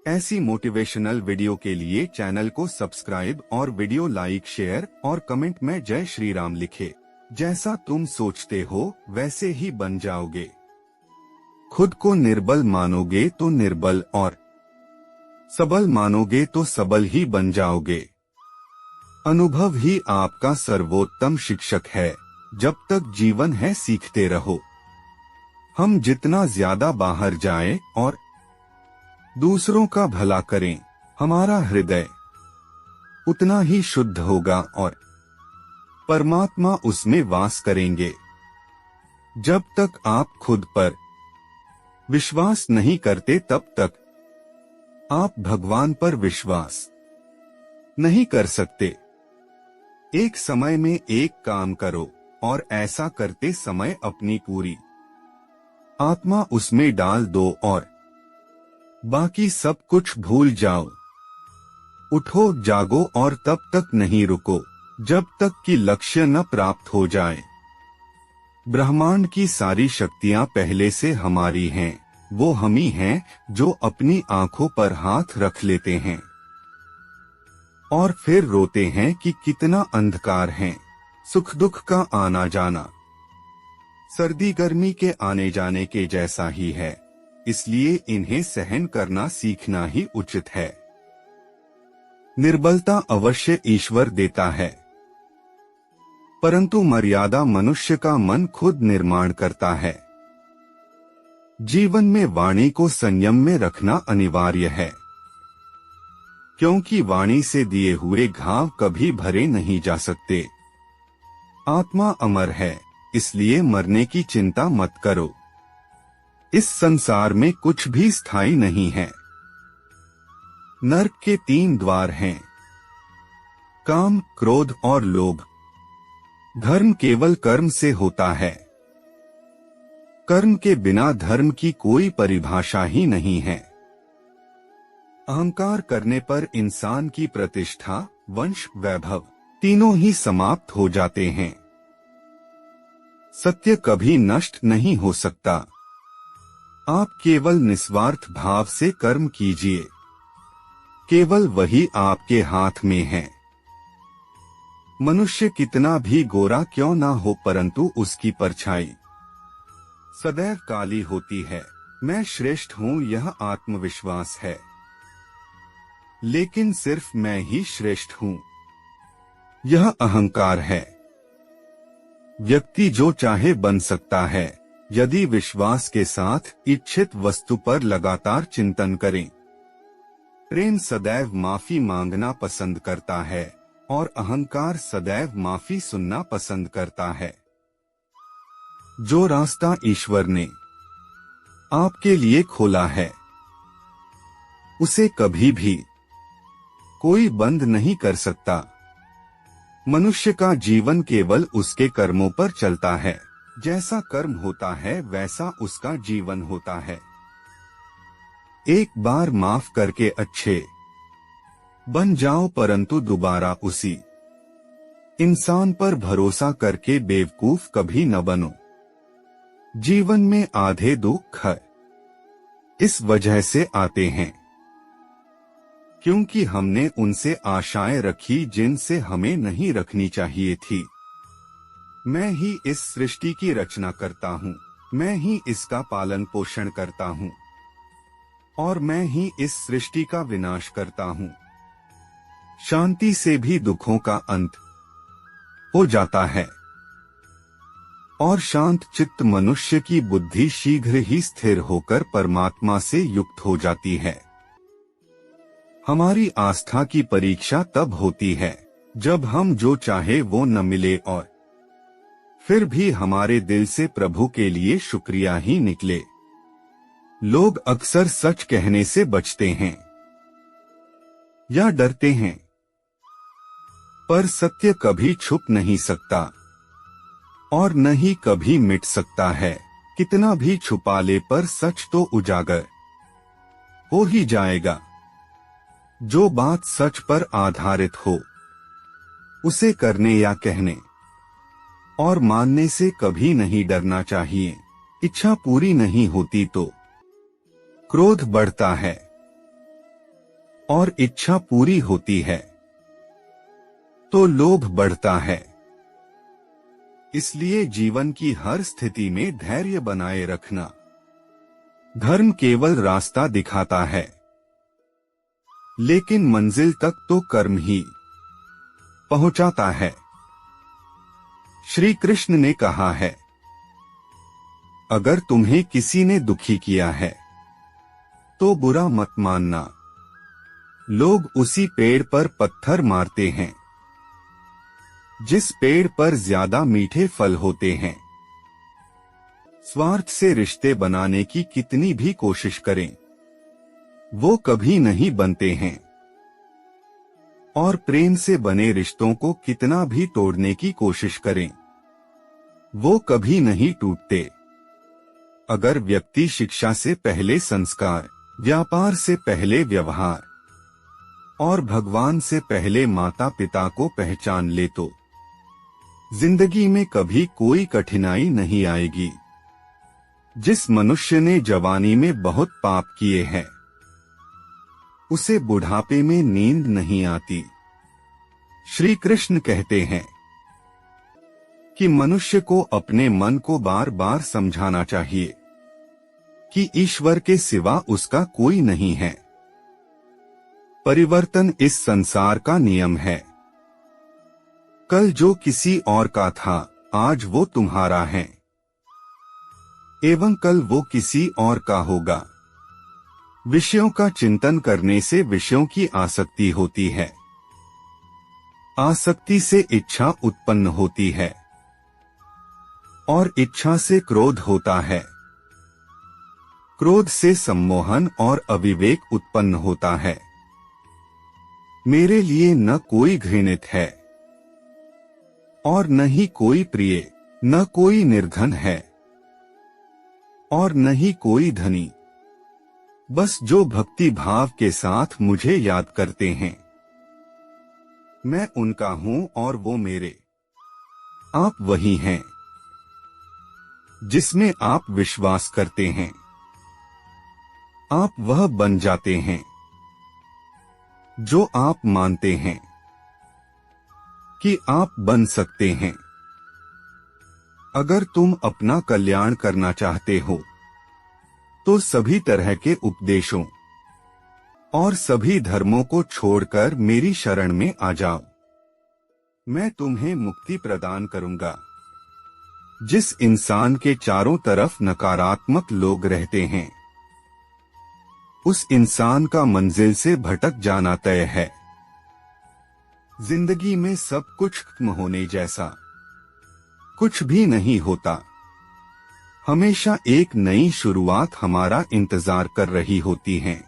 ऐसी motivational video के लिए चैनल को सब्सक्राइब और वीडियो लाइक शेयर और कमेंट में जय श्री राम लिखे। जैसा तुम सोचते हो वैसे ही बन जाओगे। खुद को निर्बल मानोगे तो निर्बल और सबल मानोगे तो सबल ही बन जाओगे। अनुभव ही आपका सर्वोत्तम शिक्षक है। जब तक जीवन है सीखते रहो। हम जितना ज्यादा बाहर जाएं और दूसरों का भला करें, हमारा हृदय उतना ही शुद्ध होगा और परमात्मा उसमें वास करेंगे। जब तक आप खुद पर विश्वास नहीं करते तब तक आप भगवान पर विश्वास नहीं कर सकते। एक समय में एक काम करो और ऐसा करते समय अपनी पूरी आत्मा उसमें डाल दो और बाकी सब कुछ भूल जाओ। उठो जागो और तब तक नहीं रुको जब तक कि लक्ष्य न प्राप्त हो जाए। ब्रह्मांड की सारी शक्तियां पहले से हमारी हैं। वो हम ही हैं जो अपनी आंखों पर हाथ रख लेते हैं और फिर रोते हैं कि कितना अंधकार है। सुख दुख का आना जाना सर्दी गर्मी के आने जाने के जैसा ही है, इसलिए इन्हें सहन करना सीखना ही उचित है। निर्बलता अवश्य ईश्वर देता है, परंतु मर्यादा मनुष्य का मन खुद निर्माण करता है। जीवन में वाणी को संयम में रखना अनिवार्य है, क्योंकि वाणी से दिए हुए घाव कभी भरे नहीं जा सकते। आत्मा अमर है, इसलिए मरने की चिंता मत करो। इस संसार में कुछ भी स्थायी नहीं है। नरक के 3 द्वार हैं, काम, क्रोध और लोभ। धर्म केवल कर्म से होता है। कर्म के बिना धर्म की कोई परिभाषा ही नहीं है। अहंकार करने पर इंसान की प्रतिष्ठा, वंश, वैभव तीनों ही समाप्त हो जाते हैं। सत्य कभी नष्ट नहीं हो सकता। आप केवल निस्वार्थ भाव से कर्म कीजिए, केवल वही आपके हाथ में है। मनुष्य कितना भी गोरा क्यों ना हो, परंतु उसकी परछाई सदैव काली होती है। मैं श्रेष्ठ हूँ यह आत्मविश्वास है, लेकिन सिर्फ मैं ही श्रेष्ठ हूँ यह अहंकार है। व्यक्ति जो चाहे बन सकता है, यदि विश्वास के साथ इच्छित वस्तु पर लगातार चिंतन करें। प्रेम सदैव माफी मांगना पसंद करता है और अहंकार सदैव माफी सुनना पसंद करता है। जो रास्ता ईश्वर ने आपके लिए खोला है, उसे कभी भी कोई बंद नहीं कर सकता। मनुष्य का जीवन केवल उसके कर्मों पर चलता है। जैसा कर्म होता है वैसा उसका जीवन होता है। एक बार माफ करके अच्छे बन जाओ, परंतु दोबारा उसी इंसान पर भरोसा करके बेवकूफ कभी न बनो। जीवन में आधे दुख इस वजह से आते हैं क्योंकि हमने उनसे आशाएं रखी जिनसे हमें नहीं रखनी चाहिए थी। मैं ही इस सृष्टि की रचना करता हूँ, मैं ही इसका पालन पोषण करता हूँ और मैं ही इस सृष्टि का विनाश करता हूँ। शांति से भी दुखों का अंत हो जाता है और शांत चित्त मनुष्य की बुद्धि शीघ्र ही स्थिर होकर परमात्मा से युक्त हो जाती है। हमारी आस्था की परीक्षा तब होती है जब हम जो चाहे वो न मिले और फिर भी हमारे दिल से प्रभु के लिए शुक्रिया ही निकले। लोग अक्सर सच कहने से बचते हैं या डरते हैं, पर सत्य कभी छुप नहीं सकता और न ही कभी मिट सकता है। कितना भी छुपा ले पर सच तो उजागर हो ही जाएगा। जो बात सच पर आधारित हो, उसे करने या कहने और मानने से कभी नहीं डरना चाहिए। इच्छा पूरी नहीं होती तो क्रोध बढ़ता है, और इच्छा पूरी होती है तो लोभ बढ़ता है। इसलिए जीवन की हर स्थिति में धैर्य बनाए रखना। धर्म केवल रास्ता दिखाता है, लेकिन मंजिल तक तो कर्म ही पहुंचाता है। श्री कृष्ण ने कहा है, अगर तुम्हें किसी ने दुखी किया है तो बुरा मत मानना। लोग उसी पेड़ पर पत्थर मारते हैं जिस पेड़ पर ज्यादा मीठे फल होते हैं। स्वार्थ से रिश्ते बनाने की कितनी भी कोशिश करें, वो कभी नहीं बनते हैं। और प्रेम से बने रिश्तों को कितना भी तोड़ने की कोशिश करें, वो कभी नहीं टूटते। अगर व्यक्ति शिक्षा से पहले संस्कार, व्यापार से पहले व्यवहार और भगवान से पहले माता पिता को पहचान ले तो जिंदगी में कभी कोई कठिनाई नहीं आएगी। जिस मनुष्य ने जवानी में बहुत पाप किए हैं, उसे बुढ़ापे में नींद नहीं आती। श्री कृष्ण कहते हैं कि मनुष्य को अपने मन को बार बार समझाना चाहिए कि ईश्वर के सिवा उसका कोई नहीं है। परिवर्तन इस संसार का नियम है। कल जो किसी और का था, आज वो तुम्हारा है, एवं कल वो किसी और का होगा। विषयों का चिंतन करने से विषयों की आसक्ति होती है। आसक्ति से इच्छा उत्पन्न होती है और इच्छा से क्रोध होता है। क्रोध से सम्मोहन और अविवेक उत्पन्न होता है। मेरे लिए न कोई घृणित है और न ही कोई प्रिय, न कोई निर्धन है और न ही कोई धनी। बस जो भक्ति भाव के साथ मुझे याद करते हैं, मैं उनका हूं और वो मेरे। आप वही हैं जिसमें आप विश्वास करते हैं। आप वह बन जाते हैं जो आप मानते हैं कि आप बन सकते हैं। अगर तुम अपना कल्याण करना चाहते हो तो सभी तरह के उपदेशों और सभी धर्मों को छोड़कर मेरी शरण में आ जाओ। मैं तुम्हें मुक्ति प्रदान करूंगा। जिस इंसान के चारों तरफ नकारात्मक लोग रहते हैं, उस इंसान का मंजिल से भटक जाना तय है। जिंदगी में सब कुछ खत्म होने जैसा कुछ भी नहीं होता। हमेशा एक नई शुरुआत हमारा इंतजार कर रही होती है।